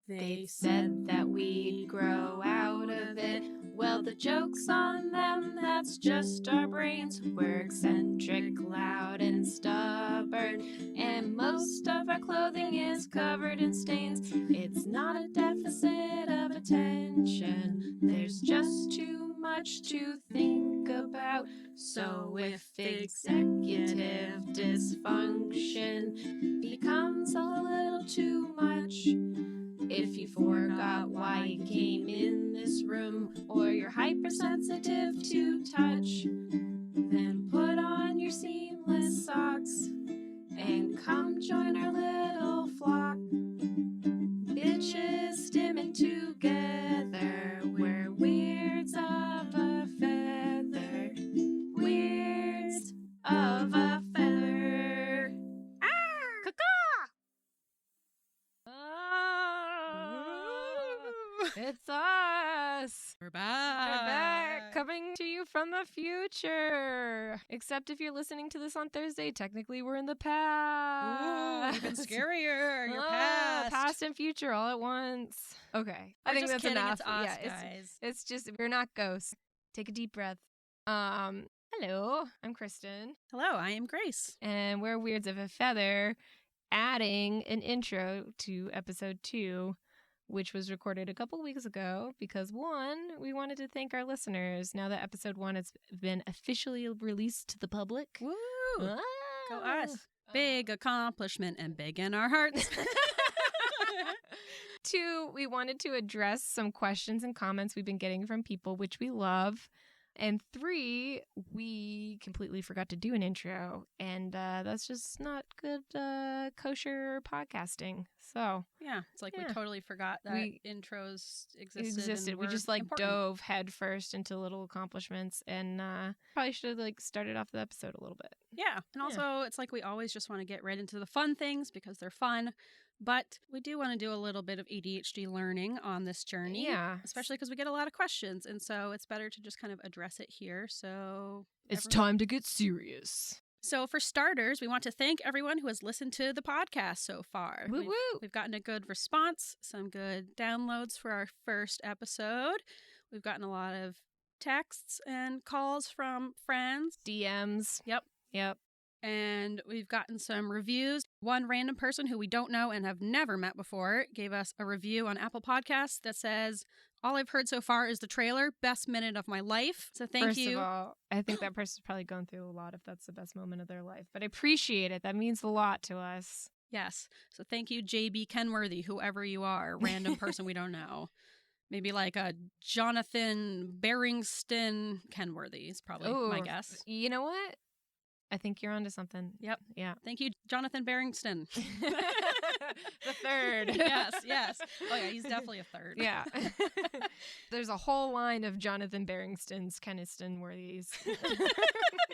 They said that we'd grow out of it. Well, the joke's on them, that's just our brains. We're eccentric, loud, and stubborn, and most of our clothing is covered in stains. It's not a deficit of attention, there's just too much to think about. So if executive dysfunction becomes a little too much, if you forgot why you came in this room, or you're hypersensitive to touch, then put on your seamless socks and come join our little flock. Bitches stimming together, we're weirds of a feather, weirds of a feather. It's us. We're back. We're back, coming to you from the future. Except if you're listening to this on Thursday, technically we're in the past. Ooh, even scarier. You're past. Past and future all at once. Okay. I think that's kidding. enough. It's us, yeah, guys. It's just, we're not ghosts. Take a deep breath. Hello, I'm Kristin. Hello, I am Grace. And we're Weirds of a Feather, adding an intro to episode 2, which was recorded a couple weeks ago because, one, we wanted to thank our listeners now that episode 1 has been officially released to the public. Woo! Ah. Go us. Big accomplishment and big in our hearts. 2, we wanted to address some questions and comments we've been getting from people, which we love. And 3, we completely forgot to do an intro, and that's just not good kosher podcasting. So yeah, it's like we totally forgot that intros existed. We just important. dove head first into little accomplishments, and probably should have started off the episode a little bit. Yeah, and also it's like we always just want to get right into the fun things because they're fun. But we do want to do a little bit of ADHD learning on this journey. Yeah. Especially because we get a lot of questions. And so it's better to just kind of address it here. So it's time to get serious. So for starters, we want to thank everyone who has listened to the podcast so far. Woo woo! We've gotten a good response, some good downloads for our first episode. We've gotten a lot of texts and calls from friends. DMs. Yep. And we've gotten some reviews. One random person who we don't know and have never met before gave us a review on Apple Podcasts that says, "All I've heard so far is the trailer. Best minute of my life." So thank you. First of all, I think that person's probably going through a lot if that's the best moment of their life. But I appreciate it. That means a lot to us. Yes. So thank you, JB Kenworthy, whoever you are, random person we don't know. Maybe like a Jonathan Barringston Kenworthy is probably my guess. You know what? I think you're onto something. Yep. Yeah. Thank you, Jonathan Barringston. The third. Yes. Oh, yeah, he's definitely a third. Yeah. There's a whole line of Jonathan Barrington's Keniston worthies.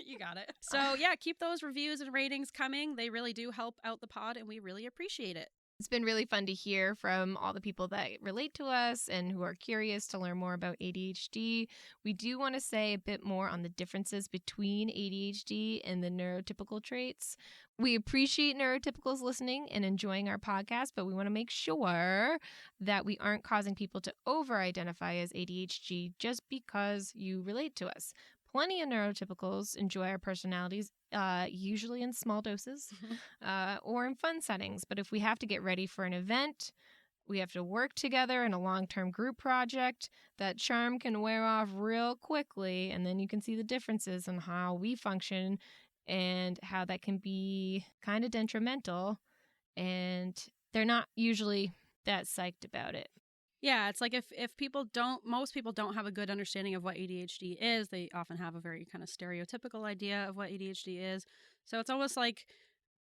You got it. So, yeah, keep those reviews and ratings coming. They really do help out the pod, and we really appreciate it. It's been really fun to hear from all the people that relate to us and who are curious to learn more about ADHD. We do want to say a bit more on the differences between ADHD and the neurotypical traits. We appreciate neurotypicals listening and enjoying our podcast, but we want to make sure that we aren't causing people to over-identify as ADHD just because you relate to us. Plenty of neurotypicals enjoy our personalities, usually in small doses or in fun settings. But if we have to get ready for an event, we have to work together in a long-term group project, that charm can wear off real quickly. And then you can see the differences in how we function and how that can be kind of detrimental. And they're not usually that psyched about it. Yeah, it's like if most people don't have a good understanding of what ADHD is, they often have a very kind of stereotypical idea of what ADHD is. So it's almost like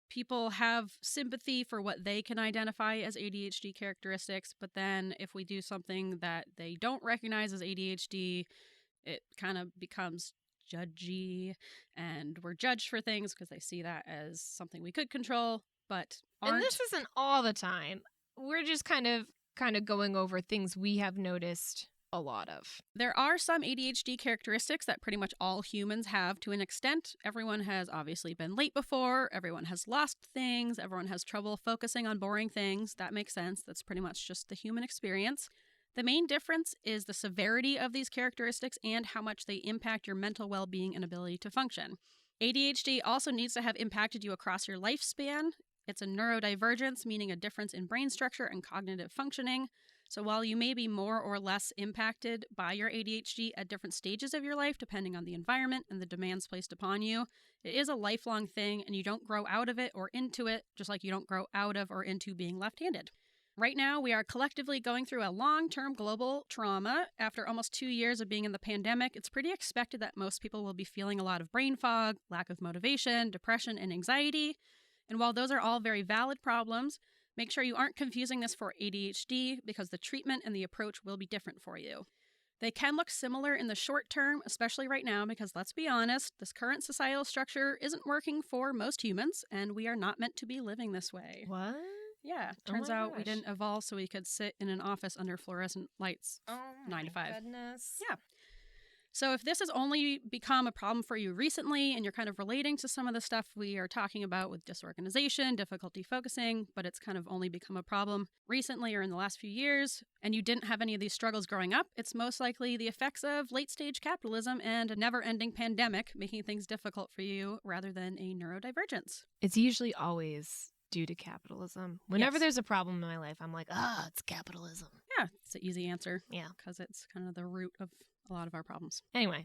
people have sympathy for what they can identify as ADHD characteristics, but then if we do something that they don't recognize as ADHD, it kind of becomes judgy, and we're judged for things because they see that as something we could control, but aren't. And this isn't all the time. We're just kind of going over things we have noticed a lot of. There are some ADHD characteristics that pretty much all humans have to an extent. Everyone has obviously been late before. Everyone has lost things. Everyone has trouble focusing on boring things. That makes sense. That's pretty much just the human experience. The main difference is the severity of these characteristics and how much they impact your mental well-being and ability to function. ADHD also needs to have impacted you across your lifespan. It's a neurodivergence, meaning a difference in brain structure and cognitive functioning. So while you may be more or less impacted by your ADHD at different stages of your life, depending on the environment and the demands placed upon you, it is a lifelong thing, and you don't grow out of it or into it, just like you don't grow out of or into being left-handed. Right now, we are collectively going through a long-term global trauma. After almost 2 years of being in the pandemic, it's pretty expected that most people will be feeling a lot of brain fog, lack of motivation, depression, and anxiety. And while those are all very valid problems, make sure you aren't confusing this for ADHD, because the treatment and the approach will be different for you. They can look similar in the short term, especially right now, because let's be honest, this current societal structure isn't working for most humans, and we are not meant to be living this way. What? Yeah, Oh turns my out we gosh. didn't evolve so we could sit in an office under fluorescent lights Oh 9 to 5. Goodness. Yeah. So if this has only become a problem for you recently and you're kind of relating to some of the stuff we are talking about with disorganization, difficulty focusing, but it's kind of only become a problem recently or in the last few years, and you didn't have any of these struggles growing up, it's most likely the effects of late-stage capitalism and a never-ending pandemic making things difficult for you rather than a neurodivergence. It's usually always due to capitalism. Whenever Yes. there's a problem in my life, I'm like, it's capitalism. Yeah, it's an easy answer. Yeah. Because it's kind of the root of a lot of our problems. Anyway,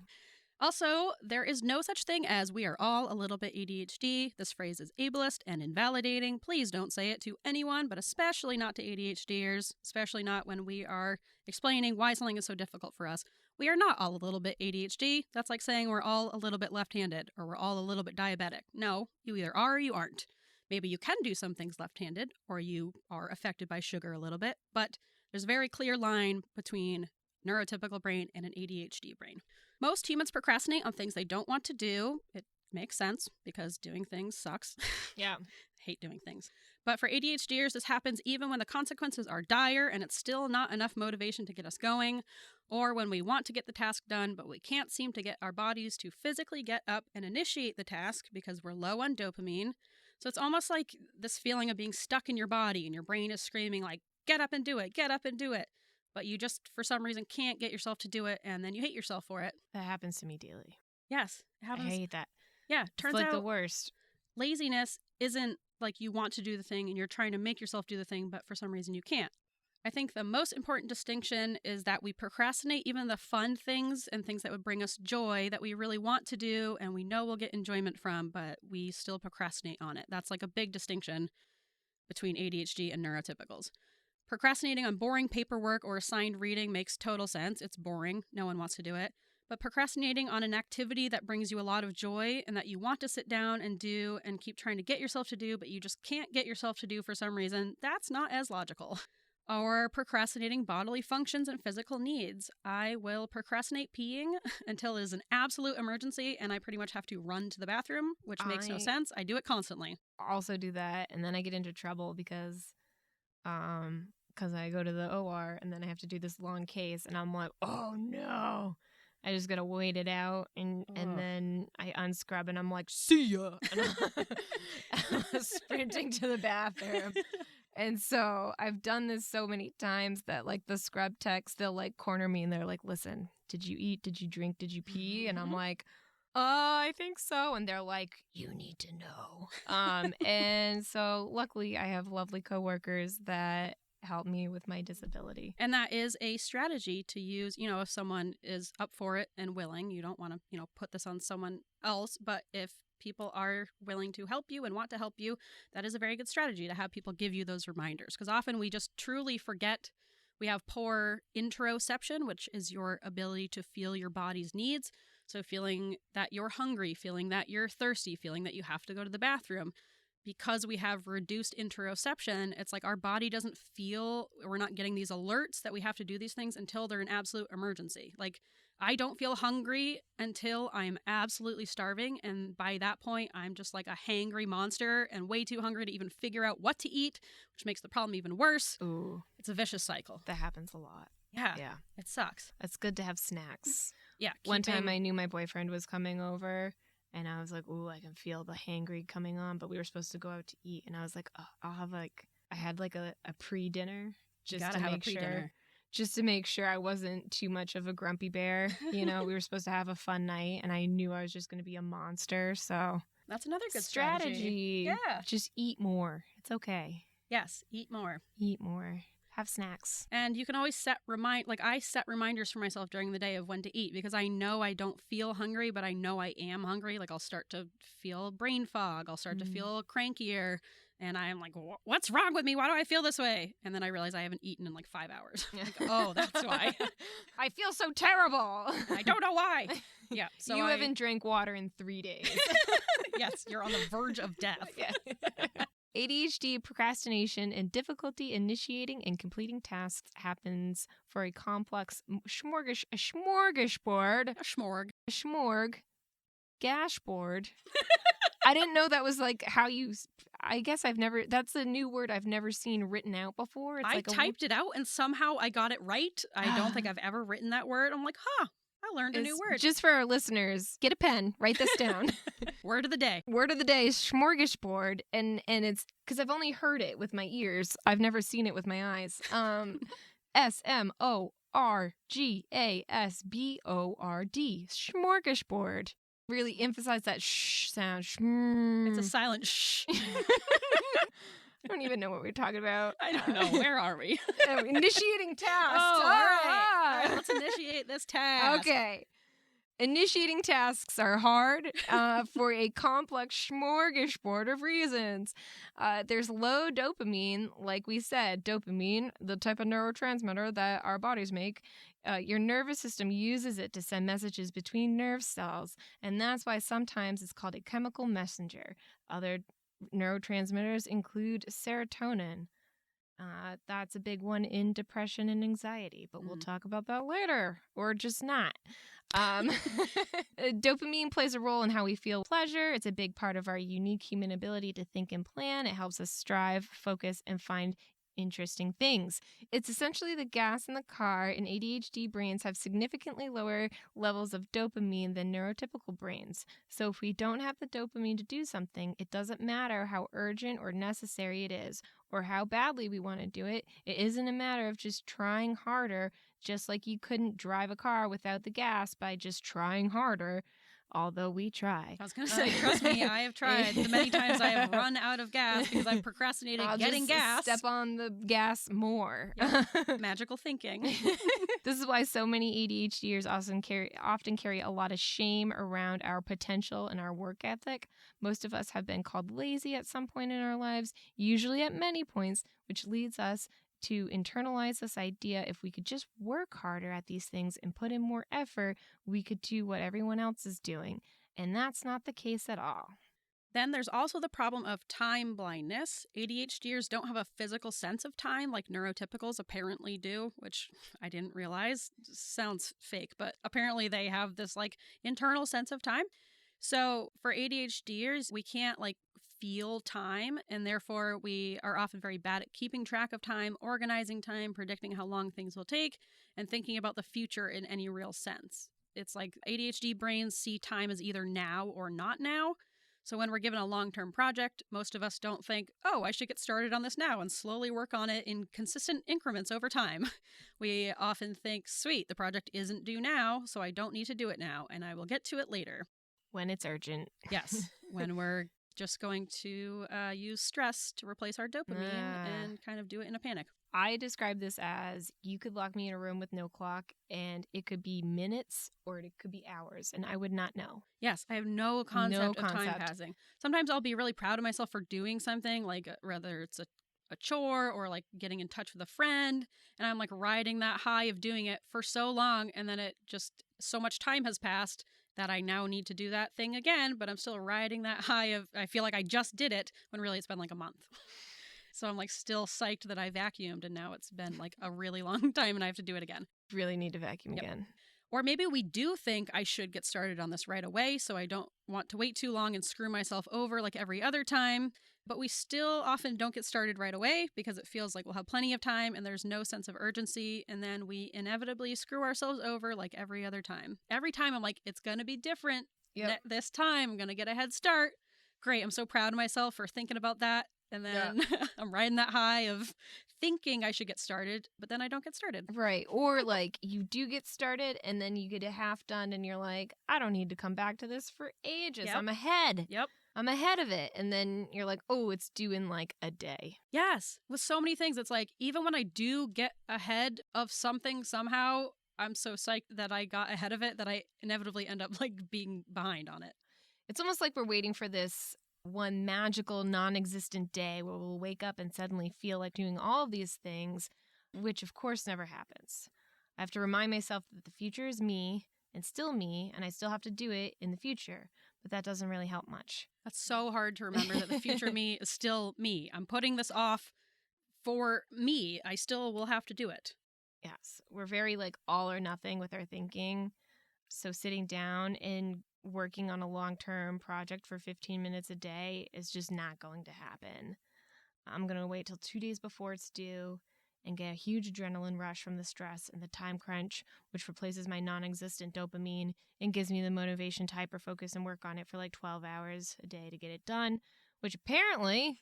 Also, there is no such thing as we are all a little bit ADHD. This phrase is ableist and invalidating. Please don't say it to anyone, but especially not to ADHDers, especially not when we are explaining why something is so difficult for us. We are not all a little bit ADHD. That's like saying we're all a little bit left-handed or we're all a little bit diabetic. No, you either are or you aren't. Maybe you can do some things left-handed or you are affected by sugar a little bit, but there's a very clear line between neurotypical brain and an ADHD brain. Most humans procrastinate on things they don't want to do. It makes sense because doing things sucks. yeah. Hate doing things. But for ADHDers, this happens even when the consequences are dire and it's still not enough motivation to get us going, or when we want to get the task done, but we can't seem to get our bodies to physically get up and initiate the task because we're low on dopamine. So it's almost like this feeling of being stuck in your body and your brain is screaming like, get up and do it, get up and do it. But you just, for some reason, can't get yourself to do it, and then you hate yourself for it. That happens to me daily. Yes, it happens. I hate that. Yeah, turns it's like out the worst. laziness isn't like you want to do the thing and you're trying to make yourself do the thing, but for some reason you can't. I think the most important distinction is that we procrastinate even the fun things and things that would bring us joy that we really want to do and we know we'll get enjoyment from, but we still procrastinate on it. That's like a big distinction between ADHD and neurotypicals. Procrastinating on boring paperwork or assigned reading makes total sense. It's boring. No one wants to do it. But procrastinating on an activity that brings you a lot of joy and that you want to sit down and do and keep trying to get yourself to do, but you just can't get yourself to do for some reason, that's not as logical. Or procrastinating bodily functions and physical needs. I will procrastinate peeing until it is an absolute emergency and I pretty much have to run to the bathroom, which makes no sense. I do it constantly. Also do that, and then I get into trouble because I go to the OR and then I have to do this long case and I'm like, oh no. I just gotta wait it out and then I unscrub and I'm like, see ya. And I'm sprinting to the bathroom. And so I've done this so many times that like the scrub techs, they'll like corner me and they're like, listen, did you eat? Did you drink? Did you pee? And I'm like, I think so. And they're like, you need to know. And so luckily I have lovely coworkers that help me with my disability. And that is a strategy to use, if someone is up for it and willing. You don't want to, put this on someone else. But if people are willing to help you and want to help you, that is a very good strategy to have people give you those reminders. Because often we just truly forget. We have poor interoception, which is your ability to feel your body's needs. So feeling that you're hungry, feeling that you're thirsty, feeling that you have to go to the bathroom. Because we have reduced interoception, it's like our body doesn't feel, we're not getting these alerts that we have to do these things until they're an absolute emergency. Like, I don't feel hungry until I'm absolutely starving. And by that point, I'm just like a hangry monster and way too hungry to even figure out what to eat, which makes the problem even worse. Ooh. It's a vicious cycle. That happens a lot. Yeah. Yeah. It sucks. It's good to have snacks. Yeah. One time I knew my boyfriend was coming over and I was like, ooh, I can feel the hangry coming on, but we were supposed to go out to eat. And I was like, oh, I'll have I had like a pre-dinner just to make sure. Just to make sure I wasn't too much of a grumpy bear. You know, we were supposed to have a fun night and I knew I was just going to be a monster. So that's another good strategy. Yeah. Just eat more. It's okay. Yes. Eat more. Eat more. Have snacks. And you can always I set reminders for myself during the day of when to eat because I know I don't feel hungry, but I know I am hungry. Like I'll start to feel brain fog. I'll start to feel crankier. And I'm like, what's wrong with me? Why do I feel this way? And then I realize I haven't eaten in like 5 hours. Like, oh, that's why. I feel so terrible. I don't know why. Yeah. So you haven't drank water in 3 days. Yes, you're on the verge of death. Yeah. ADHD, procrastination, and difficulty initiating and completing tasks happens for a complex smorgasbord. A schmorg. Gashboard. I didn't know that was like how you... I guess that's a new word I've never seen written out before. It's I typed it out and somehow I got it right. I don't think I've ever written that word. I'm like, I learned a new word. Just for our listeners, get a pen, write this down. Word of the day. Word of the day is smorgasbord. And it's because I've only heard it with my ears. I've never seen it with my eyes. SMORGASBORD. Smorgasbord. Really emphasize that shh sound. It's a silent shh. I don't even know what we're talking about. I don't know. Where are we? Initiating tasks. Oh, all right. Let's initiate this task. Okay. Initiating tasks are hard for a complex smorgasbord of reasons. There's low dopamine, like we said. Dopamine, the type of neurotransmitter that our bodies make. Your nervous system uses it to send messages between nerve cells, and that's why sometimes it's called a chemical messenger. Other neurotransmitters include serotonin. That's a big one in depression and anxiety, but we'll talk about that later, or just not. Dopamine plays a role in how we feel pleasure. It's a big part of our unique human ability to think and plan. It helps us strive, focus, and find interesting things. It's essentially the gas in the car, and ADHD brains have significantly lower levels of dopamine than neurotypical brains. So if we don't have the dopamine to do something, it doesn't matter how urgent or necessary it is, or how badly we want to do it. It isn't a matter of just trying harder, just like you couldn't drive a car without the gas by just trying harder. Although we try. I was going to say, trust me, I have tried. The many times I have run out of gas because I've procrastinated getting gas. Step on the gas more. Yep. Magical thinking. This is why so many ADHDers often carry a lot of shame around our potential and our work ethic. Most of us have been called lazy at some point in our lives, usually at many points, which leads us to internalize this idea if we could just work harder at these things and put in more effort, we could do what everyone else is doing. And that's not the case at all. Then there's also the problem of time blindness. ADHDers don't have a physical sense of time like neurotypicals apparently do, which I didn't realize. Sounds fake, but apparently they have this like internal sense of time. So for ADHDers, we can't like feel time, and therefore we are often very bad at keeping track of time, organizing time, predicting how long things will take, and thinking about the future in any real sense. It's like ADHD brains see time as either now or not now. So when we're given a long-term project, most of us don't think, oh, I should get started on this now and slowly work on it in consistent increments over time. We often think, sweet, the project isn't due now, so I don't need to do it now, and I will get to it later. When it's urgent. Yes, when we're just going to use stress to replace our dopamine and kind of do it in a panic. I describe this as you could lock me in a room with no clock and it could be minutes or it could be hours and I would not know. Yes, I have no concept of time passing. Sometimes I'll be really proud of myself for doing something, like whether it's a chore or like getting in touch with a friend, and I'm like riding that high of doing it for so long, and then it just so much time has passed that I now need to do that thing again, but I'm still riding that high of I feel like I just did it when really it's been like a month. So I'm like still psyched that I vacuumed and now it's been like a really long time and I have to do it again. Really need to vacuum again. Or maybe we do think I should get started on this right away, so I don't want to wait too long and screw myself over like every other time. but we still often don't get started right away because it feels like we'll have plenty of time and there's no sense of urgency. And then we inevitably screw ourselves over like every other time. Every time I'm like, it's going to be different. Yep. This time I'm going to get a head start. Great. I'm so proud of myself for thinking about that. And then I'm riding that high of thinking I should get started, but then I don't get started. Right. Or like you do get started and then you get it half done and you're like, I don't need to come back to this for ages. Yep. I'm ahead. Yep. I'm ahead of it. And then you're like, oh, it's due in like a day. Yes. With so many things, it's like even when I do get ahead of something somehow, I'm so psyched that I got ahead of it that I inevitably end up like being behind on it. It's almost like we're waiting for this one magical non-existent day where we'll wake up and suddenly feel like doing all of these things, which of course never happens. I have to remind myself that the future is me and still me, and I still have to do it in the future, but that doesn't really help much. That's so hard to remember that the future me is still me. I'm putting this off for me. I still will have to do it. Yes, we're very like all or nothing with our thinking. So sitting down and working on a long-term project for 15 minutes a day is just not going to happen. I'm going to wait till 2 days before it's due and get a huge adrenaline rush from the stress and the time crunch, which replaces my non-existent dopamine and gives me the motivation to hyper-focus and work on it for like 12 hours a day to get it done, which apparently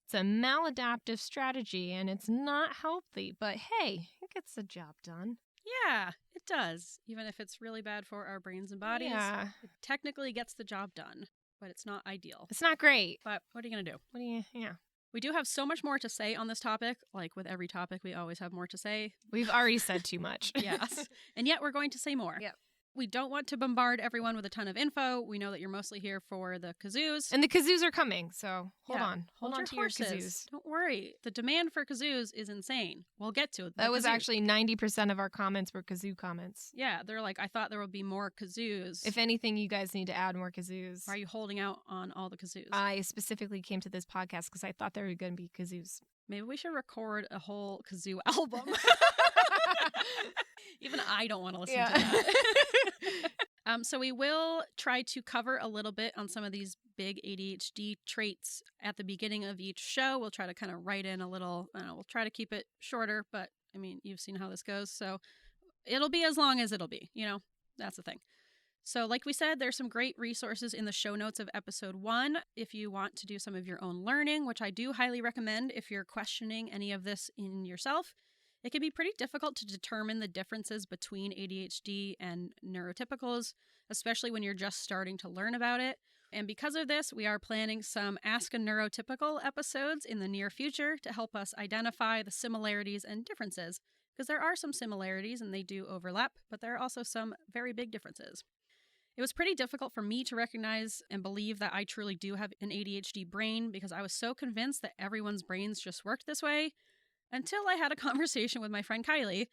it's a maladaptive strategy and it's not healthy. But hey, it gets the job done. Yeah, it does. Even if it's really bad for our brains and bodies, it technically gets the job done, but it's not ideal. It's not great. But what are you going to do? Yeah. We do have so much more to say on this topic. Like with every topic, we always have more to say. We've already said too much. Yes. And yet we're going to say more. Yep. We don't want to bombard everyone with a ton of info. We know that you're mostly here for the kazoos. And the kazoos are coming, so hold on Hold to your your horses. kazoos. Don't worry. The demand for kazoos is insane. We'll get to it. That was actually 90% of our comments were kazoo comments. Yeah, they're like, I thought there would be more kazoos. If anything, you guys need to add more kazoos. Why are you holding out on all the kazoos? I specifically came to this podcast because I thought there were going to be kazoos. Maybe we should record a whole kazoo album. Even I don't want to listen to that. So we will try to cover a little bit on some of these big ADHD traits at the beginning of each show. We'll try to kind of write in a little, we'll try to keep it shorter, but I mean, you've seen how this goes. So it'll be as long as it'll be, that's the thing. So like we said, there's some great resources in the show notes of episode 1 if you want to do some of your own learning, which I do highly recommend if you're questioning any of this in yourself. It can be pretty difficult to determine the differences between ADHD and neurotypicals, especially when you're just starting to learn about it. And because of this, we are planning some Ask a Neurotypical episodes in the near future to help us identify the similarities and differences, because there are some similarities and they do overlap, but there are also some very big differences. It was pretty difficult for me to recognize and believe that I truly do have an ADHD brain because I was so convinced that everyone's brains just worked this way. Until I had a conversation with my friend Kylie,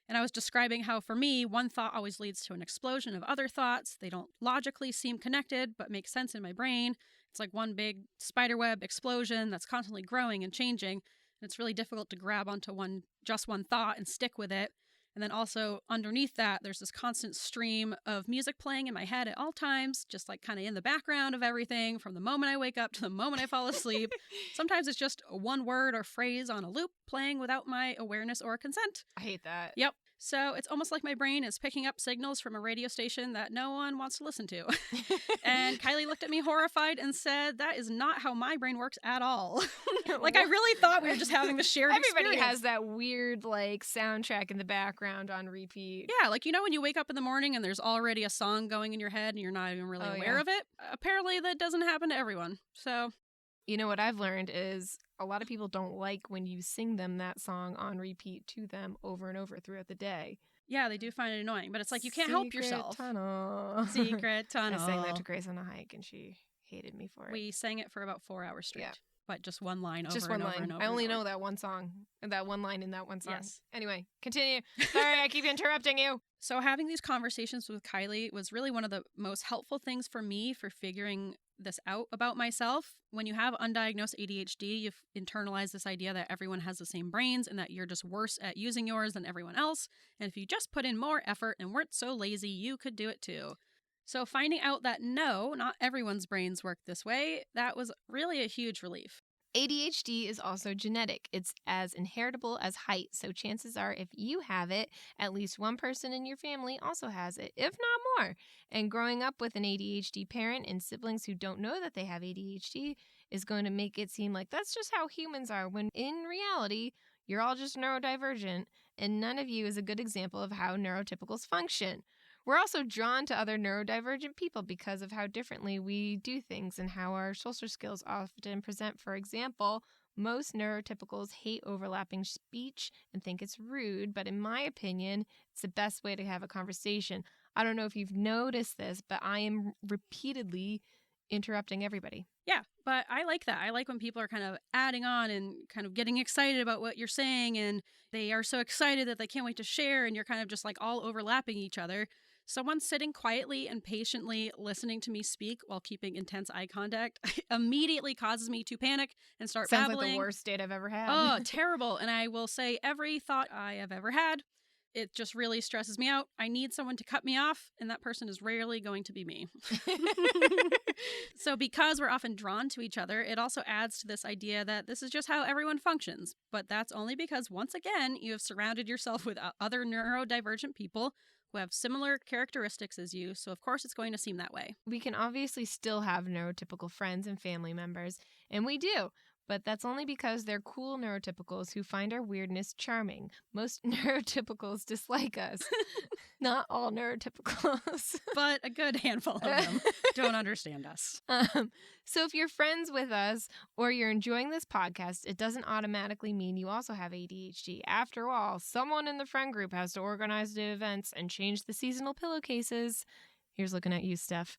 and I was describing how for me, one thought always leads to an explosion of other thoughts. They don't logically seem connected, but make sense in my brain. It's like one big spiderweb explosion that's constantly growing and changing. And it's really difficult to grab onto just one thought and stick with it. And then also underneath that, there's this constant stream of music playing in my head at all times, just like kind of in the background of everything from the moment I wake up to the moment I fall asleep. Sometimes it's just one word or phrase on a loop playing without my awareness or consent. I hate that. Yep. So it's almost like my brain is picking up signals from a radio station that no one wants to listen to. And Kylie looked at me horrified and said, that is not how my brain works at all. Like, I really thought we were just having the shared Everybody experience. has that weird, like, soundtrack in the background on repeat. Yeah, like, when you wake up in the morning and there's already a song going in your head and you're not even really aware of it? Apparently that doesn't happen to everyone. So... what I've learned is a lot of people don't like when you sing them that song on repeat to them over and over throughout the day. Yeah, they do find it annoying, but it's like you can't help yourself. Tunnel. Secret tunnel. I sang that to Grace on a hike and she hated me for it. We sang it for about 4 hours straight. Yeah. But just one line over just and one over line. and over. I only know that one song, that one line in that one song. Yes. Anyway, continue. Sorry, I keep interrupting you. So having these conversations with Kylie was really one of the most helpful things for me for figuring this out about myself. When you have undiagnosed ADHD, you've internalized this idea that everyone has the same brains and that you're just worse at using yours than everyone else. And if you just put in more effort and weren't so lazy, you could do it too. So finding out that no, not everyone's brains work this way, that was really a huge relief. ADHD is also genetic. It's as inheritable as height, so chances are if you have it, at least one person in your family also has it, if not more. And growing up with an ADHD parent and siblings who don't know that they have ADHD is going to make it seem like that's just how humans are, when in reality, you're all just neurodivergent, and none of you is a good example of how neurotypicals function. We're also drawn to other neurodivergent people because of how differently we do things and how our social skills often present. For example, most neurotypicals hate overlapping speech and think it's rude, but in my opinion, it's the best way to have a conversation. I don't know if you've noticed this, but I am repeatedly interrupting everybody. Yeah, but I like that. I like when people are kind of adding on and kind of getting excited about what you're saying, and they are so excited that they can't wait to share, and you're kind of just like all overlapping each other. Someone sitting quietly and patiently listening to me speak while keeping intense eye contact immediately causes me to panic and start Sounds babbling. like the worst date I've ever had. Oh, terrible. And I will say every thought I have ever had. It just really stresses me out. I need someone to cut me off, and that person is rarely going to be me. So because we're often drawn to each other, it also adds to this idea that this is just how everyone functions. But that's only because, once again, you have surrounded yourself with other neurodivergent people who have similar characteristics as you, so of course it's going to seem that way. We can obviously still have neurotypical friends and family members, and we do, but that's only because they're cool neurotypicals who find our weirdness charming. Most neurotypicals dislike us. Not all neurotypicals. But a good handful of them don't understand us. So if you're friends with us or you're enjoying this podcast, it doesn't automatically mean you also have ADHD. After all, someone in the friend group has to organize the events and change the seasonal pillowcases. Here's looking at you, Steph.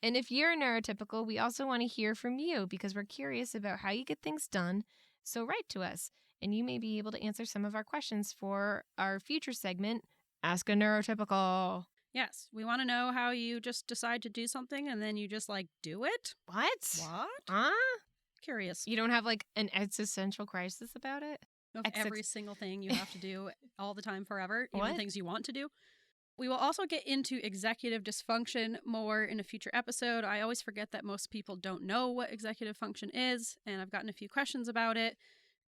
And if you're neurotypical, we also want to hear from you because we're curious about how you get things done. So write to us, and you may be able to answer some of our questions for our future segment, Ask a Neurotypical. Yes, we want to know how you just decide to do something and then you just like do it. What? What? Curious. You don't have like an existential crisis about it? Of every single thing you have to do all the time forever, even What? things you want to do. We will also get into executive dysfunction more in a future episode. I always forget that most people don't know what executive function is, and I've gotten a few questions about it.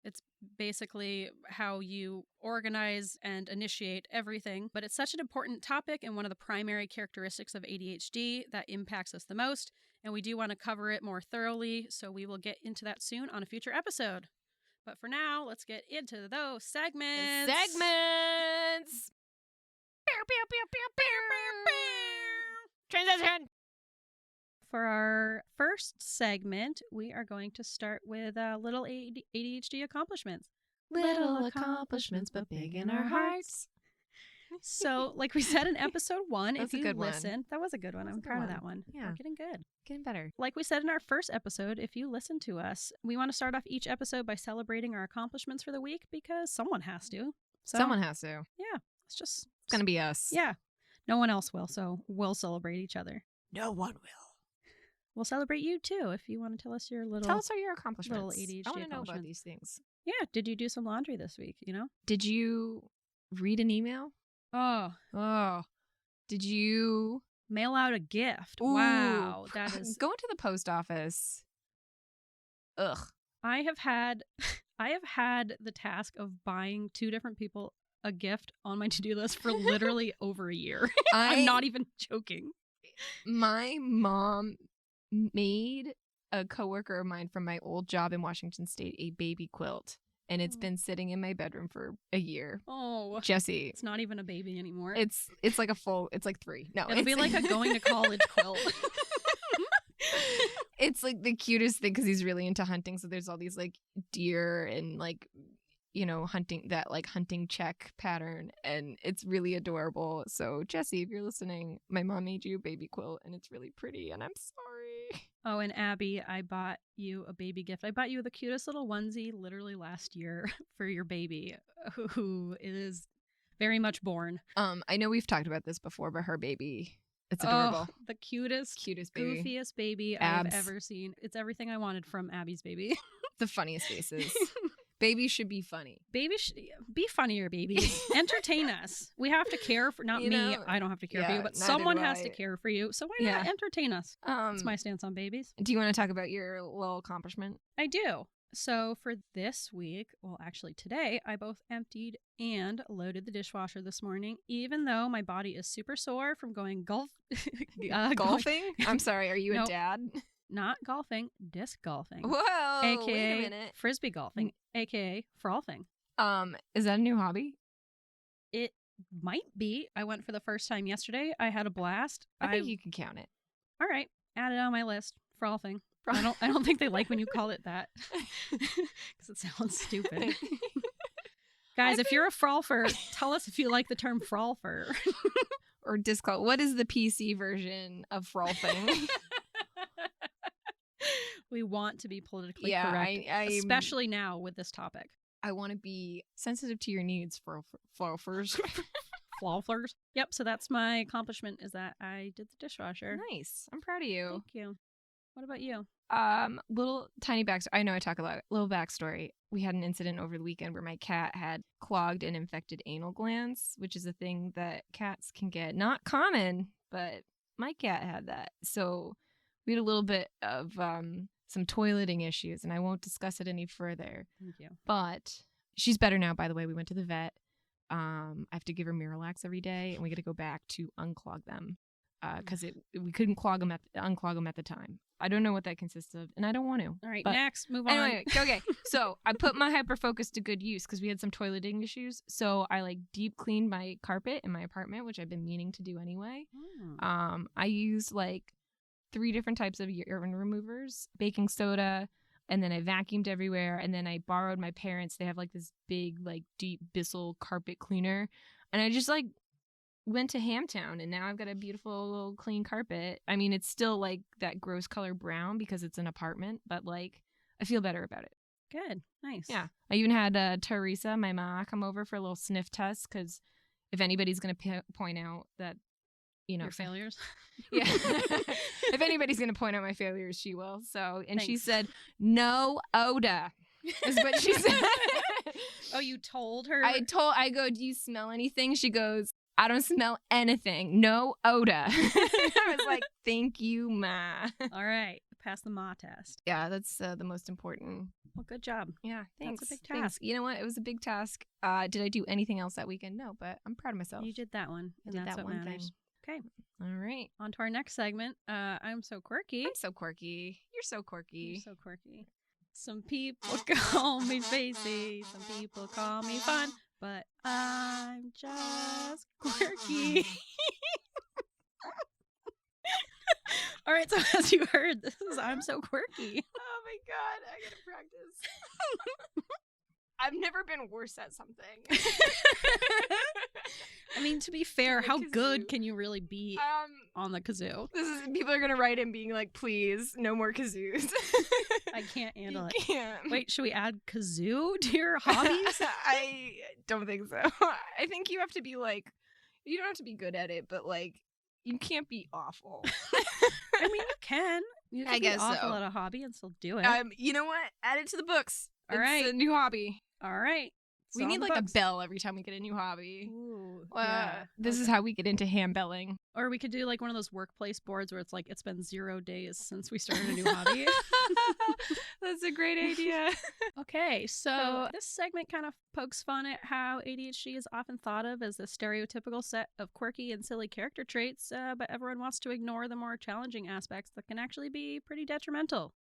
It's basically how you organize and initiate everything, but it's such an important topic and one of the primary characteristics of ADHD that impacts us the most, and we do want to cover it more thoroughly, so we will get into that soon on a future episode. But for now, let's get into those segments. Transition. For our first segment, we are going to start with little ADHD accomplishments. Little accomplishments, but big in our hearts. So, like we said in episode 1, That's if a you good one. listen, that was a good one. I'm proud of that one. Yeah. We're getting good. Getting better. Like we said in our first episode, if you listen to us, we want to start off each episode by celebrating our accomplishments for the week because someone has to. So, Someone has to. Yeah. It's just. It's going to be us. Yeah. No one else will, so we'll celebrate each other. No one will. We'll celebrate you too if you want to tell us your little. Tell us all your accomplishments. Little ADHD I want to know about accomplishments. these things. Yeah. Did you do some laundry this week? You know? Did you read an email? Oh. Did you Mail out a gift. Ooh. Wow. That is. Going to the post office? Ugh. I have had the task of buying 2 different people a gift on my to-do list for literally over a year. I'm not even joking. My mom made a coworker of mine from my old job in Washington State a baby quilt, and it's been sitting in my bedroom for a year. Oh, Jesse, it's not even a baby anymore. it's like a full. It's like 3. No, it'll be like a going to college quilt. It's like the cutest thing because he's really into hunting. So there's all these like deer and like, you know, hunting check pattern, and it's really adorable. So Jesse, if you're listening, my mom made you a baby quilt and it's really pretty, and I'm sorry. Oh, and Abby, I bought you a baby gift. I bought you the cutest little onesie literally last year for your baby, who is very much born. I know we've talked about this before, but her baby, it's adorable. Oh, the cutest baby. goofiest baby Abs. I've ever seen. It's everything I wanted from Abby's baby. The funniest faces. Babies should be funny. Babies should be funnier, babies. Entertain us. We have to care for, not me, I don't have to care for you, but someone has to care for you. So why not entertain us? That's my stance on babies. Do you want to talk about your little accomplishment? I do. So for this week, well, actually today, I both emptied and loaded the dishwasher this morning, even though my body is super sore from going golfing? I'm sorry, are you a dad? Not golfing, disc golfing. Whoa, AKA wait a minute. Frisbee golfing, AKA frolfing. Is that a new hobby? It might be. I went for the first time yesterday. I had a blast. I think you can count it. All right, add it on my list. Frolfing. I don't think they like when you call it that because it sounds stupid. Guys, if you're a frolfer, tell us if you like the term frolfer. Or disc golf. What is the PC version of frolfing? We want to be politically correct, especially now with this topic. I want to be sensitive to your needs, frolfers. Flawflers. Yep, so that's my accomplishment, is that I did the dishwasher. Nice. I'm proud of you. Thank you. What about you? Little tiny backstory. I know I talk a lot. Little backstory. We had an incident over the weekend where my cat had clogged and infected anal glands, which is a thing that cats can get. Not common, but my cat had that. So we had a little bit of some toileting issues, and I won't discuss it any further. Thank you. But she's better now, by the way. We went to the vet. I have to give her Miralax every day, and we got to go back to unclog them because we couldn't unclog them at the time. I don't know what that consists of, and I don't want to. All right, next, move on. Anyway, okay. So I put my hyperfocus to good use because we had some toileting issues. So I deep cleaned my carpet in my apartment, which I've been meaning to do anyway. I used 3 different types of urine removers, baking soda, and then I vacuumed everywhere. And then I borrowed my parents. They have this big, deep Bissell carpet cleaner. And I just went to Hamtown, and now I've got a beautiful little clean carpet. I mean, it's still that gross color brown because it's an apartment, but I feel better about it. Good. Nice. Yeah. I even had Teresa, my ma, come over for a little sniff test because if anybody's going to point out that, your failures. Yeah. If anybody's going to point out my failures, she will. So, and Thanks. she said, no odor is what she said. Oh, you told her? I go, do you smell anything? She goes, I don't smell anything. No odor. I was like, thank you, ma. All right. Pass the ma test. Yeah, that's the most important. Well, good job. Yeah, thanks. That's a big task. Thanks. You know what? It was a big task. Did I do anything else that weekend? No, but I'm proud of myself. You did that one. I did that one thing. Okay. All right. On to our next segment. I'm so quirky. I'm so quirky. You're so quirky. You're so quirky. Some people call me Spacey. Some people call me fun. But I'm just quirky. All right, so as you heard, this is I'm so quirky. Oh my god, I gotta practice. I've never been worse at something. I mean, to be fair, how good can you really be on the kazoo? People are gonna write in being like, please, no more kazoos. I can't handle it. Can't. Wait, should we add kazoo to your hobbies? I don't think so. I think you have to be you don't have to be good at it, but you can't be awful. I mean, you can. You can I guess be awful so. at a hobby and still do it. You know what? Add it to the books. All right. It's a new hobby. All right. We need a bell every time we get a new hobby. Ooh, This is how we get into handbelling. Or we could do one of those workplace boards where it's it's been 0 days since we started a new hobby. That's a great idea. Okay, so this segment kind of pokes fun at how ADHD is often thought of as a stereotypical set of quirky and silly character traits, but everyone wants to ignore the more challenging aspects that can actually be pretty detrimental.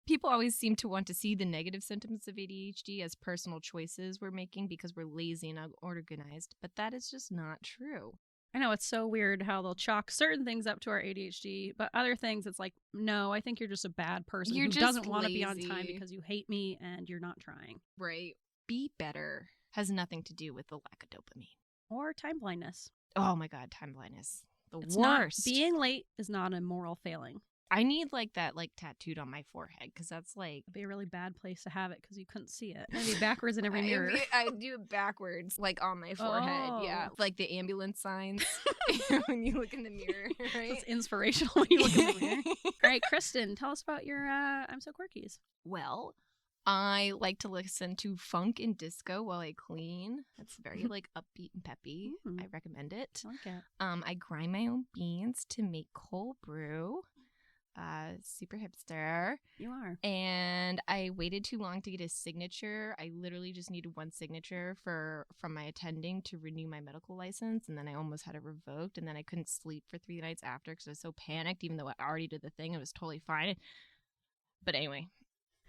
People always seem to want to see the negative symptoms of ADHD as personal choices we're making because we're lazy and unorganized, but that is just not true. I know, it's so weird how they'll chalk certain things up to our ADHD, but other things it's no, I think you're just a bad person who doesn't want to be on time because you hate me and you're not trying. Right. Be better has nothing to do with the lack of dopamine. Or time blindness. Oh my God, time blindness. It's worst. Being late is not a moral failing. I need that tattooed on my forehead because that's It'd be a really bad place to have it because you couldn't see it. It'd be backwards in every mirror. I do it backwards, on my forehead. Oh. Yeah, the ambulance signs when you look in the mirror. Right? It's inspirational when you look in the mirror. All right, Kristin, tell us about your I'm So Quirkies. Well, I like to listen to funk and disco while I clean. It's very like upbeat and peppy. I recommend it. I like it. I grind my own beans to make cold brew. Super hipster. You are. And I waited too long to get a signature. I literally just needed one signature from my attending to renew my medical license, and then I almost had it revoked, and then I couldn't sleep for 3 nights after because I was so panicked, even though I already did the thing. It was totally fine. But anyway,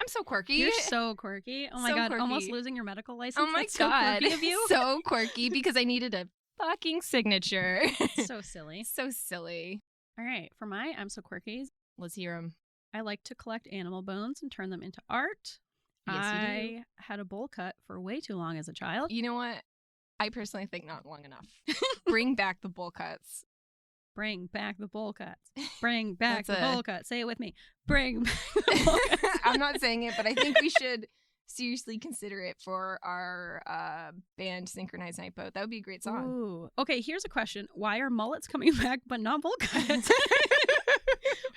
I'm so quirky. You're so quirky. Oh my So God, quirky. almost losing your medical license. Oh my That's God. so quirky of you. So quirky because I needed a fucking signature. So silly. So silly. All right, for my I'm so quirky. Let's hear them. I like to collect animal bones and turn them into art. Yes, you do. I had a bowl cut for way too long as a child. You know what? I personally think not long enough. Bring back the bowl cuts. Bring back the bowl cuts. Bring back the That's bowl cuts. Say it with me. Bring back the bowl cuts. I'm not saying it, but I think we should seriously consider it for our band Synchronized Night Boat. That would be a great song. Ooh. Okay, here's a question. Why are mullets coming back but not bowl cuts?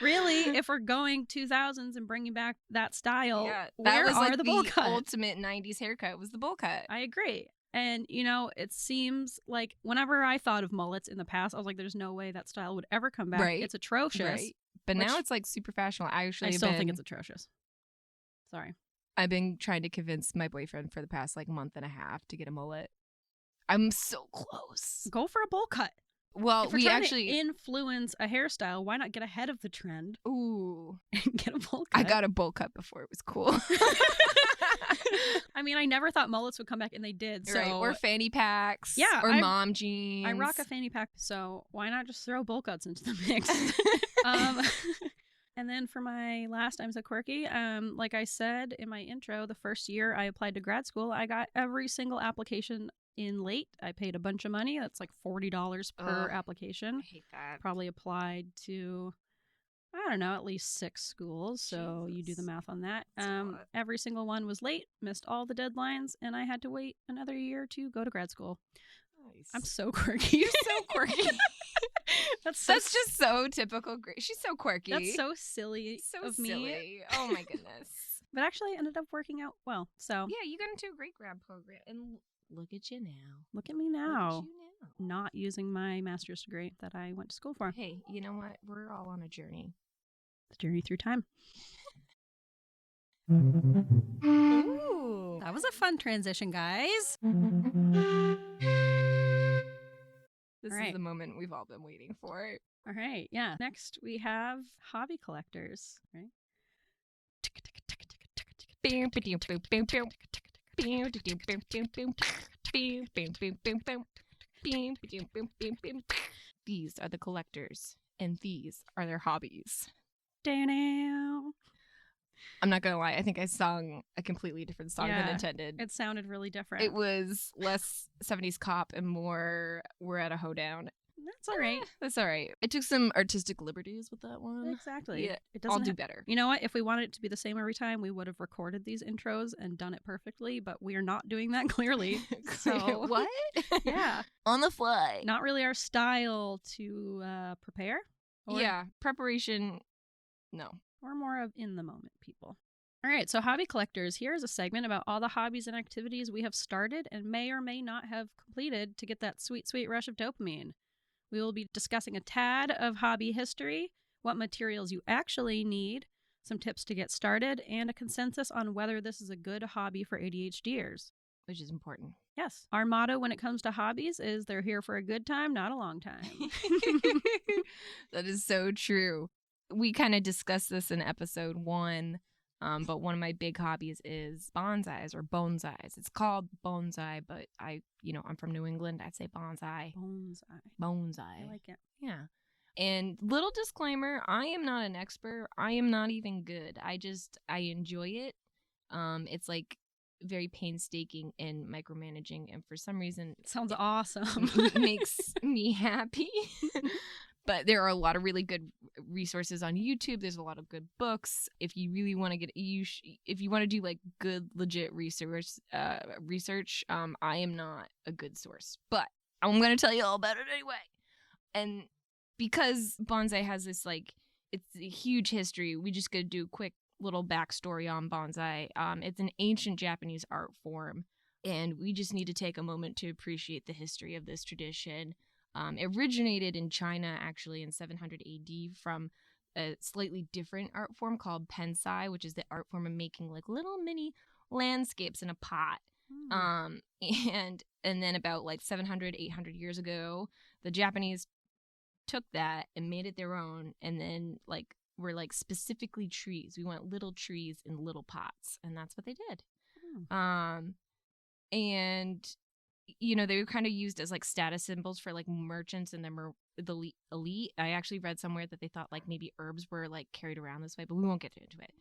Really, if we're going 2000s and bringing back that style, Yeah, that where was are like the bowl cuts? ultimate 90s haircut was the bowl cut. I agree. And, you know, it seems like whenever I thought of mullets in the past, I was like, there's no way that style would ever come back. Right. It's atrocious. Right. But now it's like super fashionable. I still think it's atrocious. Sorry. I've been trying to convince my boyfriend for the past like month and a half to get a mullet. I'm so close. Go for a bowl cut. Well, If we're we trying actually to influence a hairstyle, why not get ahead of the trend ooh, and get a bowl cut? I got a bowl cut before it was cool. I mean, I never thought mullets would come back, and they did. So, right. Or fanny packs. Yeah, Or mom jeans. I rock a fanny pack, so why not just throw bowl cuts into the mix? And then for my last I'm so quirky, like I said in my intro, the first year I applied to grad school, I got every single application in late. I paid a bunch of money. That's like $40 per application. I hate that. Probably applied to, I don't know, at least 6 schools. So you do the math on that. That's a lot. Every single one was late, missed all the deadlines, and I had to wait another year to go to grad school. Nice. I'm so quirky. You're so quirky. That's just so typical. She's so quirky. That's so silly so of silly. me. Oh my goodness. But actually it ended up working out well. So Yeah, you got into a great grad program, and look at you now. look at me Look at now, you now. not using my master's degree that I went to school for. Hey, you know what? We're all on a journey. The journey through time. Ooh. That was a fun transition, guys. This All is right. the moment we've all been waiting for. All right. Yeah. Next, we have hobby collectors. Right. These are the collectors, and these are their hobbies. Down. I'm not gonna lie, I think I sung a completely different song than Yeah, intended. It sounded really different. It was less 70s cop and more we're at a hoedown. That's all right. That's all right. I took some artistic liberties with that one. Exactly. Yeah, It I'll doesn't do ha- better. You know what? If we wanted it to be the same every time, we would have recorded these intros and done it perfectly, but we are not doing that clearly. So what? yeah, On the fly. not really our style to prepare. Or, Yeah, preparation. No. We're more of in the moment people. All right, so hobby collectors, here's a segment about all the hobbies and activities we have started and may or may not have completed to get that sweet, sweet rush of dopamine. We will be discussing a tad of hobby history, what materials you actually need, some tips to get started, and a consensus on whether this is a good hobby for ADHDers. Which is important. Yes. Our motto when it comes to hobbies is they're here for a good time, not a long time. That is so true. We kind of discussed this in episode 1, but one of my big hobbies is bonsais or bonsais. It's called bonsai, but I'm from New England. I'd say bonsai. Bonsai. I like it. Yeah. And little disclaimer, I am not an expert. I am not even good. I enjoy it. It's like very painstaking and micromanaging, and for some reason Sounds awesome. makes me happy. But there are a lot of really good resources on YouTube. There's a lot of good books. If you really want to if you want to do like good legit research, I am not a good source, but I'm going to tell you all about it anyway. And because bonsai has this it's a huge history, we just going to do a quick little backstory on bonsai. It's an ancient Japanese art form, and we just need to take a moment to appreciate the history of this tradition. It originated in China, actually, in 700 AD from a slightly different art form called Bonsai, which is the art form of making like little mini landscapes in a pot. And then about like 700, 800 years ago, the Japanese took that and made it their own, and then like were like specifically trees. We want little trees in little pots, and that's what they did. And you know, they were kind of used as like status symbols for like merchants and the elite. I actually read somewhere that they thought like maybe herbs were like carried around this way, but we won't get into it.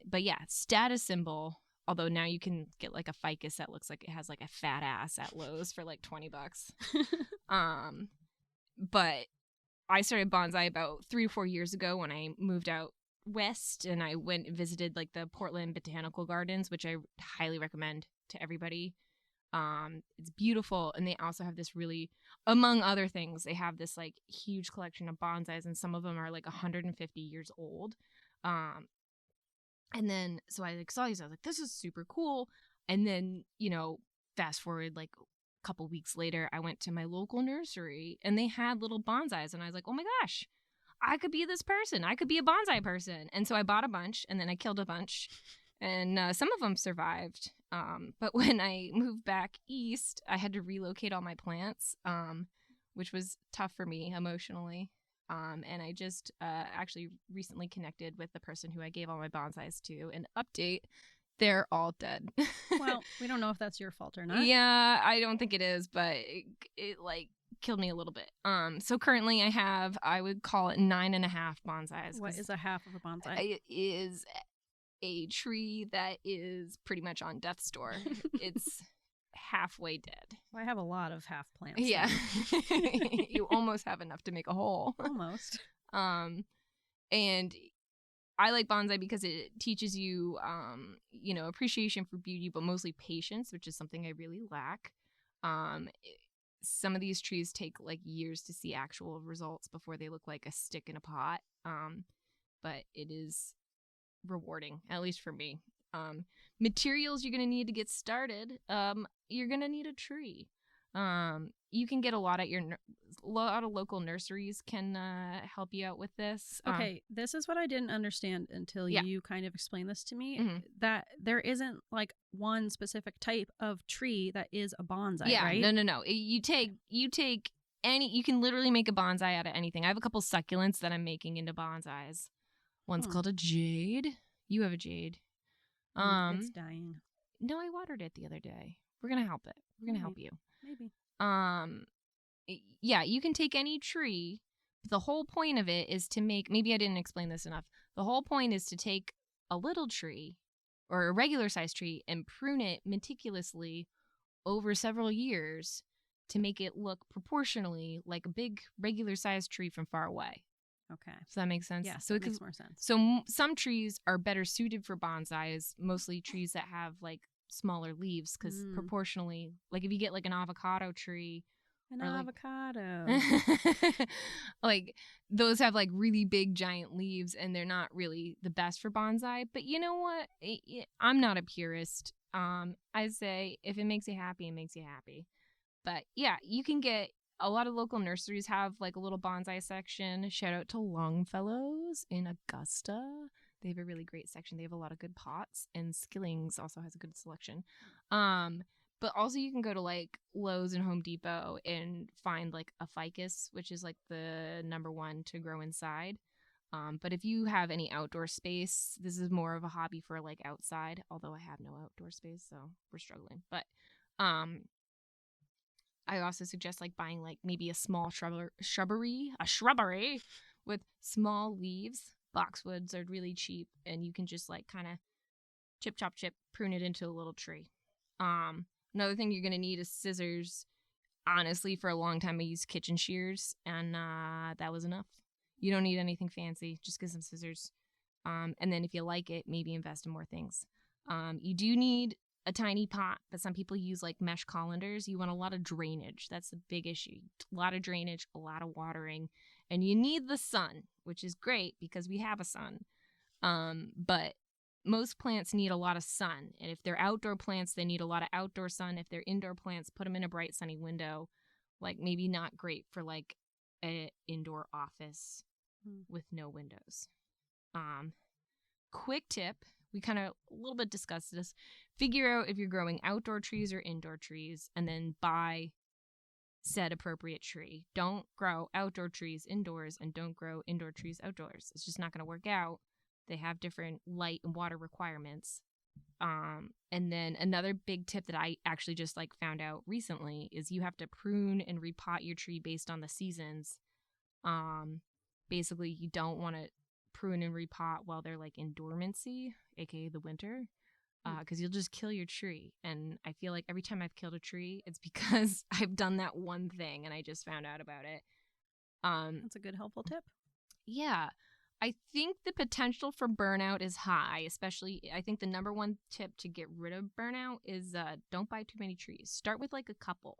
But yeah, status symbol. Although now you can get like a ficus that looks like it has like a fat ass at Lowe's for like $20. But I started bonsai about 3 or 4 years ago when I moved out west, and I went and visited like the Portland Botanical Gardens, which I highly recommend to everybody. It's beautiful, and they also have this really, among other things, they have this like huge collection of bonsais, and some of them are like 150 years old. And then so I like saw these, I was like, this is super cool. And then, you know, fast forward like a couple weeks later, I went to my local nursery and they had little bonsais, and I was like, oh my gosh, I could be this person. I could be a bonsai person. And so I bought a bunch, and then I killed a bunch. And some of them survived. But when I moved back east, I had to relocate all my plants, which was tough for me emotionally. And I just actually recently connected with the person who I gave all my bonsais to. And update, they're all dead. Well, we don't know if that's your fault or not. Yeah, I don't think it is, but it like killed me a little bit. So currently I have, I would call it 9.5 bonsais. What is a half of a bonsai? It is a tree that is pretty much on death's door. It's halfway dead. Well, I have a lot of half plants. Yeah. You almost have enough to make a hole. Almost. And I like bonsai because it teaches you, you know, appreciation for beauty, but mostly patience, which is something I really lack. Some of these trees take like years to see actual results before they look like a stick in a pot. But it is rewarding, at least for me. Materials you're going to need to get started. You're going to need a tree. You can get a lot at a lot of local nurseries can help you out with this. Okay, this is what I didn't understand until you kind of explained this to me. Mm-hmm. That there isn't like one specific type of tree that is a bonsai, right? No. You take any. You can literally make a bonsai out of anything. I have a couple succulents that I'm making into bonsais. One's called a jade. You have a jade. It's dying. No, I watered it the other day. We're gonna help it. We're gonna help you. Maybe. Yeah, you can take any tree. But the whole point of it is to make, maybe I didn't explain this enough. The whole point is to take a little tree or a regular sized tree and prune it meticulously over several years to make it look proportionally like a big regular sized tree from far away. Okay. Does that make sense? Yeah, so it makes more sense. So some trees are better suited for bonsais, mostly trees that have like smaller leaves, because proportionally, like if you get like an avocado tree, avocado, like those have like really big giant leaves, and they're not really the best for bonsai. But you know what? I'm not a purist. I say if it makes you happy, it makes you happy. But yeah, you can get. A lot of local nurseries have like a little bonsai section. Shout out to Longfellows in Augusta. They have a really great section. They have a lot of good pots, and Skillings also has a good selection. But also you can go to like Lowe's and Home Depot and find like a ficus, which is like the number one to grow inside. But if you have any outdoor space, this is more of a hobby for like outside, although I have no outdoor space, so we're struggling. But I also suggest like buying like maybe a small shrubbery with small leaves. Boxwoods are really cheap, and you can just like kind of chip, prune it into a little tree. Another thing you're going to need is scissors. Honestly, for a long time I used kitchen shears, and that was enough. You don't need anything fancy. Just get some scissors. And then if you like it, maybe invest in more things. You do need a tiny pot, but some people use like mesh colanders. You want a lot of drainage. That's the big issue. A lot of drainage, a lot of watering, and you need the sun, which is great because we have a sun. But most plants need a lot of sun. And if they're outdoor plants, they need a lot of outdoor sun. If they're indoor plants, put them in a bright, sunny window. Like maybe not great for like an indoor office with no windows. Quick tip, we kind of a little bit discussed this. Figure out if you're growing outdoor trees or indoor trees, and then buy said appropriate tree. Don't grow outdoor trees indoors and don't grow indoor trees outdoors. It's just not going to work out. They have different light and water requirements. And then another big tip that I actually just like found out recently is you have to prune and repot your tree based on the seasons. Basically, you don't want to prune and repot while they're like in dormancy, aka the winter, because you'll just kill your tree. And I feel like every time I've killed a tree, it's because I've done that one thing and I just found out about it. That's a good helpful tip. Yeah. I think the potential for burnout is high, especially I think the number one tip to get rid of burnout is don't buy too many trees. Start with like a couple.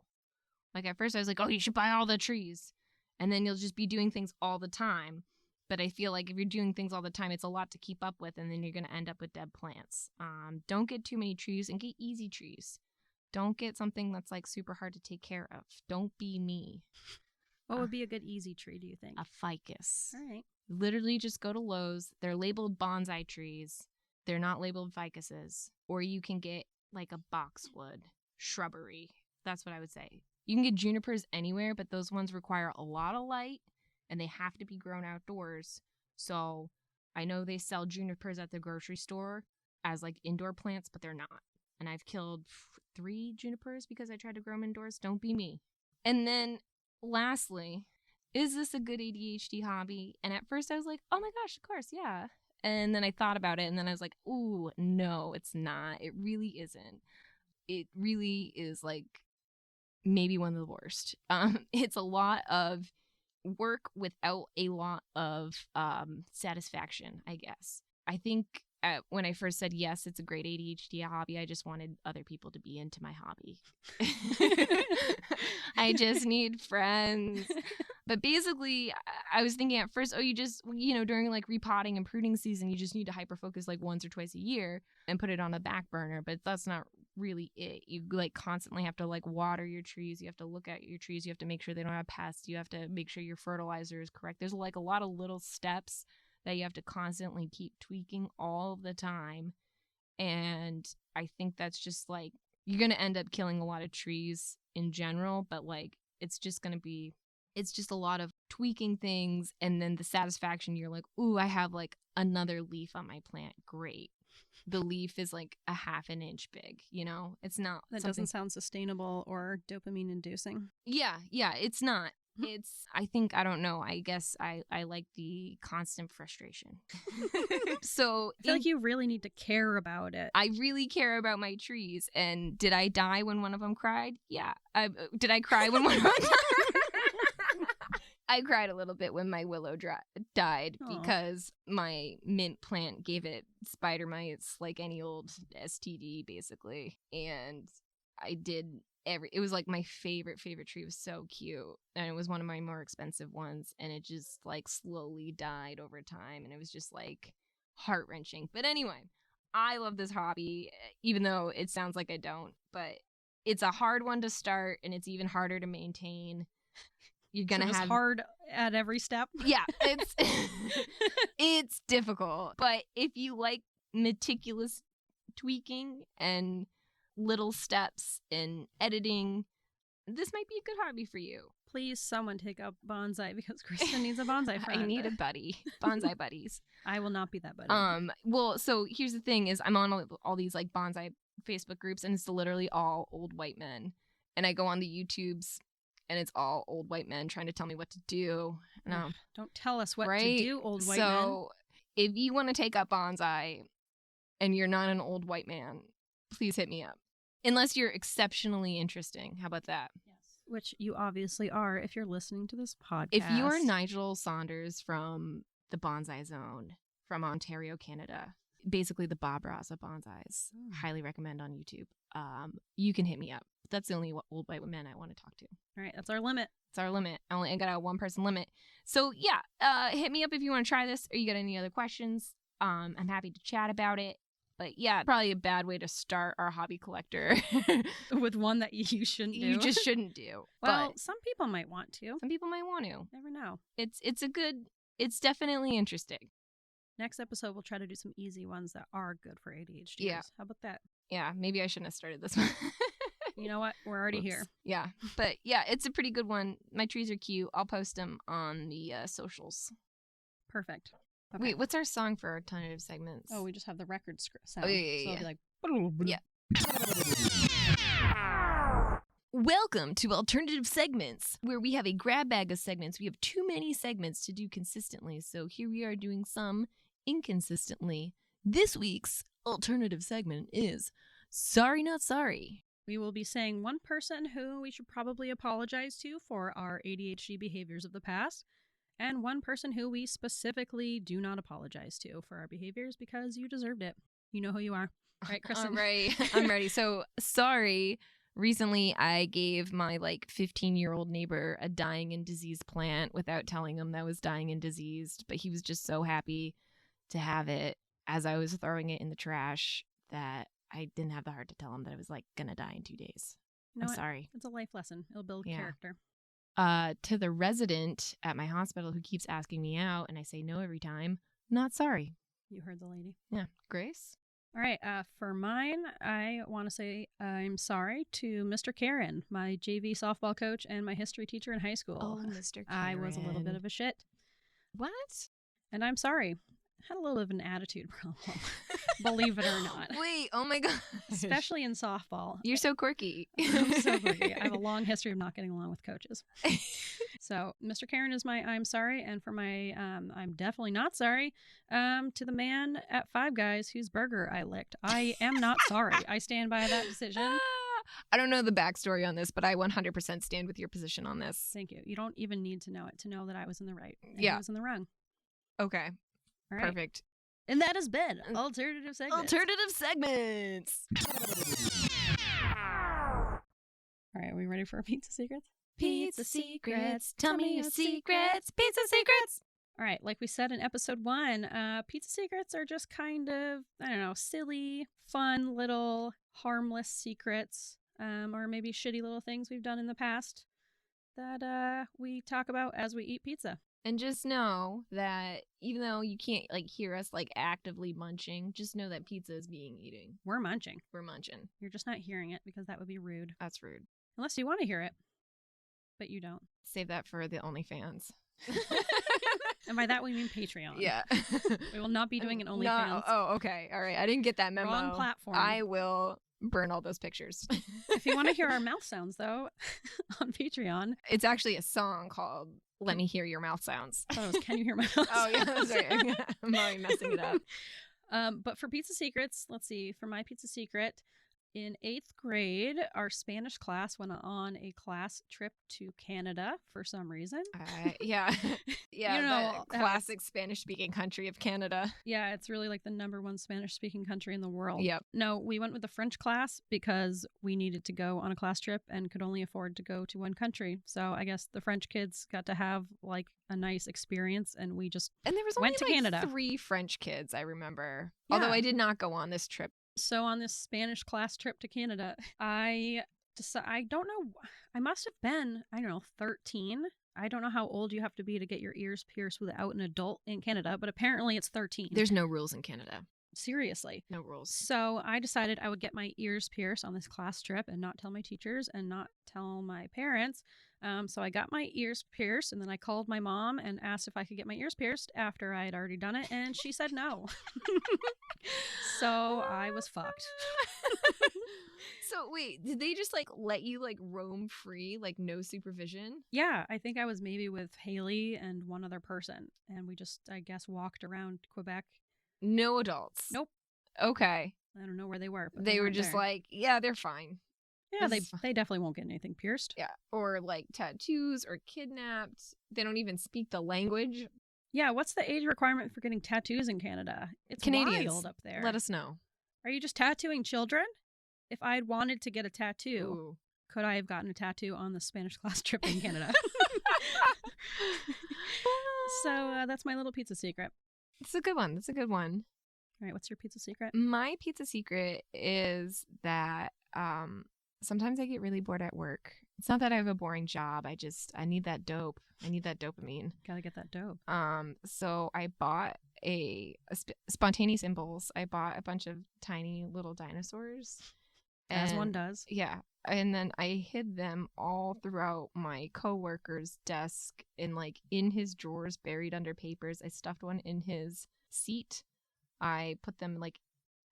Like at first I was like, oh, you should buy all the trees. And then you'll just be doing things all the time. But I feel like if you're doing things all the time, it's a lot to keep up with, and then you're going to end up with dead plants. Don't get too many trees and get easy trees. Don't get something that's like super hard to take care of. Don't be me. What would be a good easy tree, do you think? A ficus. All right. Literally just go to Lowe's. They're labeled bonsai trees. They're not labeled ficuses. Or you can get like a boxwood shrubbery. That's what I would say. You can get junipers anywhere, but those ones require a lot of light and they have to be grown outdoors. So I know they sell junipers at the grocery store as like indoor plants, but they're not. And I've killed 3 junipers because I tried to grow them indoors. Don't be me. And then lastly, is this a good ADHD hobby? And at first I was like, oh my gosh, of course, yeah. And then I thought about it and then I was like, ooh, no, it's not. It really isn't. It really is like maybe one of the worst. It's a lot of work without a lot of satisfaction, I guess. I think when I first said yes, it's a great ADHD hobby, I just wanted other people to be into my hobby. I just need friends. But basically, I was thinking at first, you just, during like repotting and pruning season, you just need to hyper-focus like once or twice a year and put it on a back burner. But that's not really it. You like constantly have to like water your trees. You have to look at your trees. You have to make sure they don't have pests. You have to make sure your fertilizer is correct. There's like a lot of little steps that you have to constantly keep tweaking all the time. And I think that's just like, you're going to end up killing a lot of trees in general, but like, it's just a lot of tweaking things. And then the satisfaction, you're like, ooh, I have like another leaf on my plant. Great. The leaf is like a half an inch big, it's not. That doesn't sound sustainable or dopamine inducing. Yeah, it's not. I don't know. I guess I like the constant frustration. So I feel like you really need to care about it. I really care about my trees. And did I die when one of them cried? Yeah. Did I cry when one of them died? I cried a little bit when my willow died because my mint plant gave it spider mites like any old STD, basically. And I did it was like my favorite tree. It was so cute. And it was one of my more expensive ones. And it just like slowly died over time. And it was just like heart-wrenching. But anyway, I love this hobby, even though it sounds like I don't. But it's a hard one to start and it's even harder to maintain. You're gonna have hard at every step. Yeah, it's difficult. But if you like meticulous tweaking and little steps in editing, this might be a good hobby for you. Please, someone take up bonsai because Kristin needs a bonsai friend. I need a buddy. Bonsai buddies. I will not be that buddy. Well, so here's the thing: is I'm on all these like bonsai Facebook groups, and it's literally all old white men. And I go on the YouTubes. And it's all old white men trying to tell me what to do. And, don't tell us what to do, old white men. So if you want to take up bonsai and you're not an old white man, please hit me up. Unless you're exceptionally interesting. How about that? Yes. Which you obviously are if you're listening to this podcast. If you are Nigel Saunders from the Bonsai Zone from Ontario, Canada, basically the Bob Ross of bonsais, highly recommend on YouTube. You can hit me up. That's the only old white men I want to talk to. All right, that's our limit. It's our limit. I got a 1-person limit. So yeah, hit me up if you want to try this or you got any other questions. I'm happy to chat about it. But yeah, probably a bad way to start our hobby collector. With one that you shouldn't do. You just shouldn't do. Well, but some people might want to. some people might want to. Never know. It's definitely interesting. Next episode, we'll try to do some easy ones that are good for ADHDers. Yeah. How about that? Yeah, maybe I shouldn't have started this one. You know what? We're already here. Yeah, but yeah, it's a pretty good one. My trees are cute. I'll post them on the socials. Perfect. Okay. Wait, what's our song for alternative segments? Oh, we just have the record sound. Oh, yeah. So it'll be like... Yeah. Welcome to Alternative Segments, where we have a grab bag of segments. We have too many segments to do consistently, so here we are doing some inconsistently. This week's alternative segment is Sorry Not Sorry. We will be saying one person who we should probably apologize to for our ADHD behaviors of the past, and one person who we specifically do not apologize to for our behaviors because you deserved it. You know who you are. Right, Kristin? All right, I'm ready. So, sorry. Recently, I gave my 15-year-old neighbor a dying and diseased plant without telling him that was dying and diseased, but he was just so happy to have it as I was throwing it in the trash that I didn't have the heart to tell him that it was gonna die in 2 days. You know I'm what? sorry. It's a life lesson. It'll build Yeah. character. To the resident at my hospital who keeps asking me out and I say no every time, not sorry. You heard the lady. Yeah. Grace? All right. For mine, I want to say I'm sorry to Mr. Karen, my JV softball coach and my history teacher in high school. Oh, Mr. Karen. I was a little bit of a shit, What? and I'm sorry. Had a little bit of an attitude problem, believe it or not. Wait, oh my god. Especially in softball. You're so quirky. I'm so quirky. I have a long history of not getting along with coaches. So Mr. Karen is my I'm sorry, and for my I'm definitely not sorry to the man at Five Guys whose burger I licked. I am not sorry. I stand by that decision. I don't know the backstory on this, but I 100% stand with your position on this. Thank you. You don't even need to know it to know that I was in the right. And Yeah. I was in the wrong. Okay. All right. Perfect. And that has been Alternative Segments. Alternative segments. All right, are we ready for our pizza secrets? Pizza secrets. Tell me your secrets. Pizza secrets. All right, like we said in episode 1, pizza secrets are just kind of, I don't know, silly, fun, little, harmless secrets, or maybe shitty little things we've done in the past that we talk about as we eat pizza. And just know that even though you can't hear us actively munching, just know that pizza is being eaten. We're munching. We're munching. You're just not hearing it because that would be rude. That's rude. Unless you want to hear it, but you don't. Save that for the OnlyFans. And by that we mean Patreon. Yeah. We will not be doing an OnlyFans. No. Oh, okay. All right. I didn't get that memo. Wrong platform. I will burn all those pictures. If you want to hear our mouth sounds, though, on Patreon. It's actually a song called Let Me Hear Your Mouth Sounds. I thought it was Can You Hear My Mouth Oh, yeah, that's right. I'm already messing it up. But for pizza secrets, let's see. For my pizza secret, in 8th grade, our Spanish class went on a class trip to Canada for some reason. Yeah. Yeah, You know, the classic Spanish-speaking country of Canada. Yeah, it's really the #1 Spanish-speaking country in the world. Yep. No, we went with the French class because we needed to go on a class trip and could only afford to go to one country. So I guess the French kids got to have a nice experience, and we just And there was only went to Canada. 3 French kids, I remember. Yeah. Although I did not go on this trip. So on this Spanish class trip to Canada, I don't know, I must have been, 13. I don't know how old you have to be to get your ears pierced without an adult in Canada, but apparently it's 13. There's no rules in Canada. Seriously. No rules. So I decided I would get my ears pierced on this class trip and not tell my teachers and not tell my parents. So I got my ears pierced, and then I called my mom and asked if I could get my ears pierced after I had already done it, and she said no. So I was fucked. So wait, did they just let you roam free, no supervision? Yeah, I think I was maybe with Haley and one other person, and we just, I guess, walked around Quebec. No adults? Nope. Okay. I don't know where they were, but They were weren't just there. yeah, they're fine. Yeah, this is they definitely won't get anything pierced. Yeah. Or tattoos or kidnapped. They don't even speak the language. Yeah, what's the age requirement for getting tattoos in Canada? It's Canadians, wild up there. let us know. Are you just tattooing children? If I had wanted to get a tattoo, Ooh. could I have gotten a tattoo on the Spanish class trip in Canada? So that's my little pizza secret. It's a good one. That's a good one. All right, what's your pizza secret? My pizza secret is that sometimes I get really bored at work. It's not that I have a boring job. I need that dope. I need that dopamine. Gotta get that dope. So I bought a spontaneous impulse. I bought a bunch of tiny little dinosaurs. As one does. Yeah. And then I hid them all throughout my coworker's desk and like in his drawers, buried under papers. I stuffed one in his seat. I put them like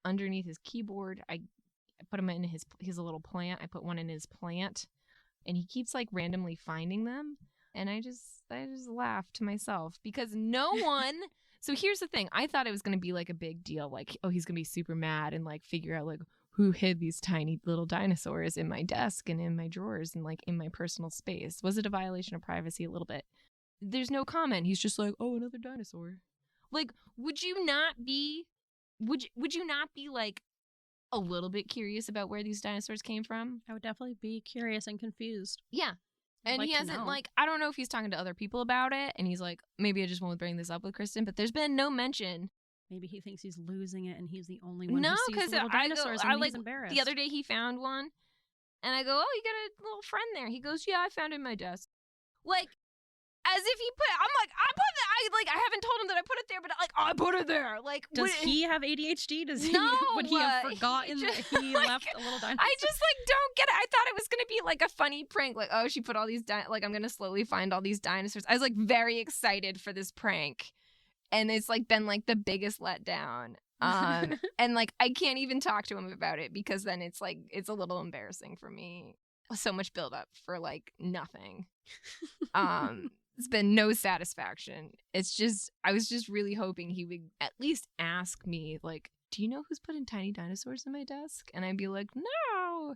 underneath his keyboard. I put him in his little plant. I put one in his plant, and he keeps like randomly finding them. And I just laugh to myself because no one. So here's the thing. I thought it was going to be like a big deal. Like, oh, he's going to be super mad and like figure out like who hid these tiny little dinosaurs in my desk and in my drawers and like in my personal space. Was it a violation of privacy? A little bit. There's no comment. He's just like, oh, another dinosaur. Like, would you not be like a little bit curious about where these dinosaurs came from? I would definitely be curious and confused. Yeah. And he hasn't, like, I don't know if he's talking to other people about it, and he's like, maybe I just won't bring this up with Kristin, but there's been no mention. Maybe he thinks he's losing it, and he's the only one who sees little dinosaurs, and he's embarrassed. The other day he found one, and I go, oh, you got a little friend there. He goes, yeah, I found it in my desk. Like, as if he put, I'm like, I haven't told him that I put it there, but like, I put it there. Like, does he have ADHD? Would he have forgotten that he left a little dinosaur? I just like don't get it. I thought it was gonna be like a funny prank, like, oh, she put all these like I'm gonna slowly find all these dinosaurs. I was like very excited for this prank, and it's like been like the biggest letdown. And like I can't even talk to him about it because then it's like it's a little embarrassing for me. So much buildup for like nothing. It's been no satisfaction. It's just, I was just really hoping he would at least ask me, like, do you know who's putting tiny dinosaurs in my desk? And I'd be like, no.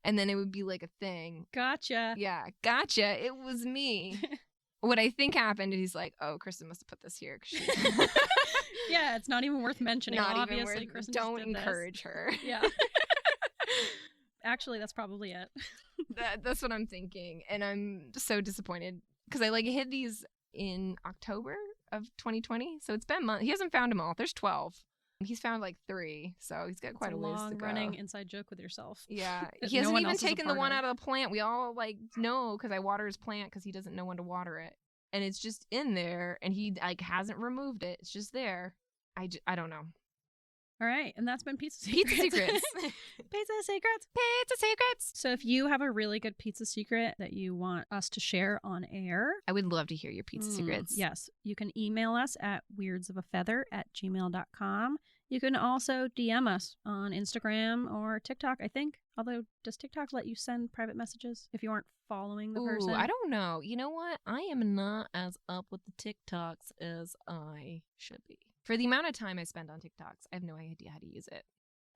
And then it would be like a thing. Gotcha. Yeah, gotcha. It was me. What I think happened is he's like, oh, Kristin must have put this here. Yeah, it's not even worth mentioning. Not Obviously, even worth, Kristin don't just did encourage this. her. Yeah. Actually, that's probably it. That's what I'm thinking. And I'm so disappointed. Because I like hid these in October of 2020. So it's been months. He hasn't found them all. There's 12. He's found like 3. So he's got quite a ways to go. Long running inside joke with yourself. Yeah. He hasn't even taken the one out of the plant. We all like know because I water his plant because he doesn't know when to water it. And it's just in there and he like hasn't removed it. It's just there. I don't know. All right, and that's been Pizza Secrets. Pizza Secrets. Pizza Secrets. Pizza Secrets. So if you have a really good pizza secret that you want us to share on air, I would love to hear your pizza secrets. Yes, you can email us at weirdsofafeather@gmail.com. You can also DM us on Instagram or TikTok, I think. Although, does TikTok let you send private messages if you aren't following the person? I don't know. You know what? I am not as up with the TikToks as I should be. For the amount of time I spend on TikToks, I have no idea how to use it.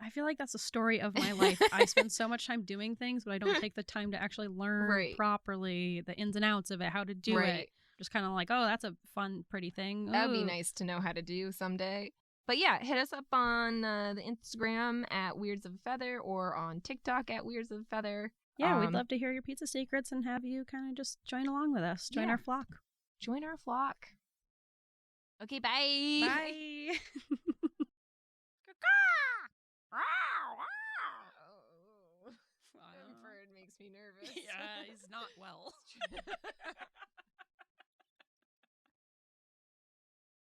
I feel like that's a story of my life. I spend so much time doing things, but I don't take the time to actually learn properly the ins and outs of it, how to do it. Just kind of like, oh, that's a fun, pretty thing. That would be nice to know how to do someday. But yeah, hit us up on the Instagram at Weirds of a Feather or on TikTok at Weirds of a Feather. Yeah, we'd love to hear your pizza secrets and have you kind of just join along with us. Join our flock. Join our flock. Okay, bye. Bye. Bird makes me nervous. Yeah, he's not well.